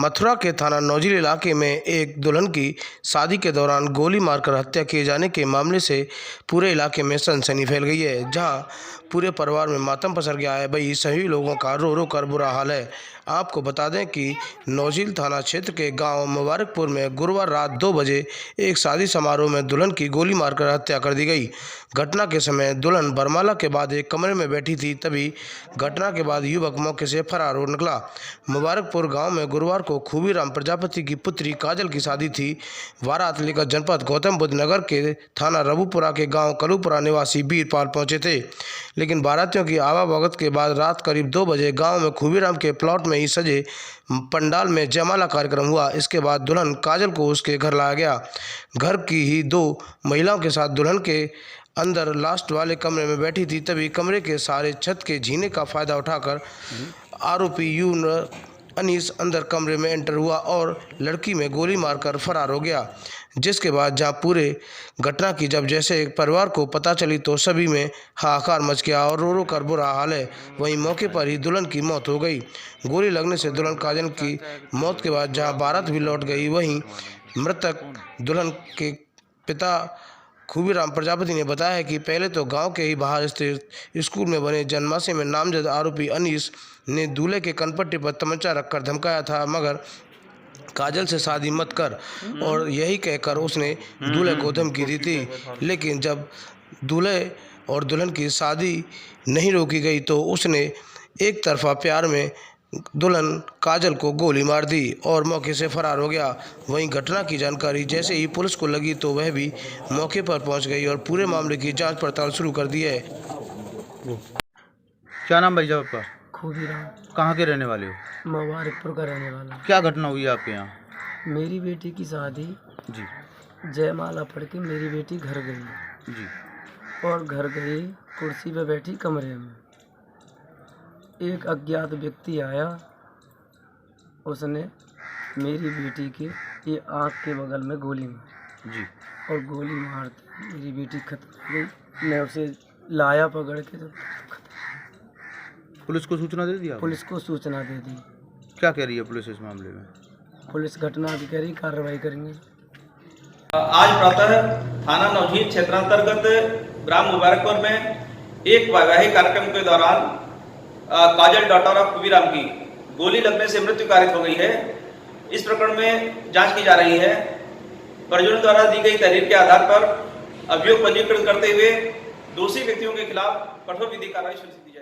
मथुरा के थाना नौजिल इलाके में एक दुल्हन की शादी के दौरान गोली मारकर हत्या किए जाने के मामले से पूरे इलाके में सनसनी फैल गई है। जहां पूरे परिवार में मातम पसर गया है, वहीं सभी लोगों का रो रो कर बुरा हाल है। आपको बता दें कि नौजिल थाना क्षेत्र के गांव मुबारकपुर में गुरुवार रात 2 बजे एक शादी समारोह में दुल्हन की गोली मारकर हत्या कर दी गई। घटना के समय दुल्हन बरमाला के बाद एक कमरे में बैठी थी, तभी घटना के बाद युवक मौके से फरार हो निकला। मुबारकपुर गांव में गुरुवार को खूबीराम प्रजापति की पुत्री काजल की शादी थी। बारात लेकर जनपद गौतम बुद्ध नगर के थाना रबुपुरा के गांव कलुपुरा निवासी वीरपाल पहुंचे थे, लेकिन बारातियों की आवाभगत के बाद रात करीब 2 बजे गांव में खूबीराम के प्लॉट में ही सजे पंडाल में जयमाला कार्यक्रम हुआ। इसके बाद दुल्हन काजल को उसके घर लाया गया। घर की ही 2 महिलाओं के साथ दुल्हन के अंदर लास्ट वाले कमरे में बैठी थी, तभी कमरे के सारे छत के जीने का फायदा उठाकर आरोपी अनीस अंदर कमरे में एंटर हुआ और लड़की में गोली मारकर फरार हो गया। जिसके बाद जहां पूरे घटना की जब जैसे परिवार को पता चली तो सभी में हाहाकार मच गया और रो रो कर बुरा हाल है। वहीं मौके पर ही दुल्हन की मौत हो गई। गोली लगने से दुल्हन काजल की मौत के बाद जहां बारात भी लौट गई, वहीं मृतक दुल्हन के पिता खूबीराम प्रजापति ने बताया कि पहले तो गांव के ही बाहर स्थित स्कूल में बने जनमासे में नामजद आरोपी अनीस ने दूल्हे के कनपट्टी पर तमंचा रखकर धमकाया था, मगर काजल से शादी मत कर, और यही कहकर उसने दूल्हे को धमकी दी थी। लेकिन जब दूल्हे और दुल्हन की शादी नहीं रोकी गई तो उसने एक तरफा प्यार में दुल्हन काजल को गोली मार दी और मौके से फरार हो गया। वहीं घटना की जानकारी जैसे ही पुलिस को लगी तो वह भी मौके पर पहुंच गई और पूरे मामले की जांच पड़ताल शुरू कर दी है। क्या नाम भाई साहब आपका? खूबीराम। कहाँ के रहने वाले हो? मुबारकपुर का रहने वाला। क्या घटना हुई आपके यहाँ? मेरी बेटी की शादी जी जयमाला पढ़ के मेरी बेटी घर गई जी और घर गई कुर्सी पे बैठी कमरे में एक अज्ञात व्यक्ति आया। उसने मेरी बेटी के ये आँख के बगल में गोली मारी जी और गोली मारते मेरी बेटी खत्म हो गई। मैं उसे लाया पकड़ के तो पुलिस को सूचना दे दिया? पुलिस को सूचना दे दी। क्या कह रही है पुलिस इस मामले में? पुलिस घटना अधिकारी कार्रवाई करेंगे। आज प्रातः थाना नौजील क्षेत्रांतर्गत ग्राम मुबारकपुर में एक वैवाहिक कार्यक्रम के दौरान काजल डॉटर ऑफ खूबीराम की गोली लगने से मृत्यु कारित हो गई है। इस प्रकरण में जांच की जा रही है। परिजनों द्वारा दी गई तहरीर के आधार पर अभियोग पंजीकृत करते हुए दोषी व्यक्तियों के खिलाफ कठोर विधि कार्रवाई सुनिश्चित की जाएगी।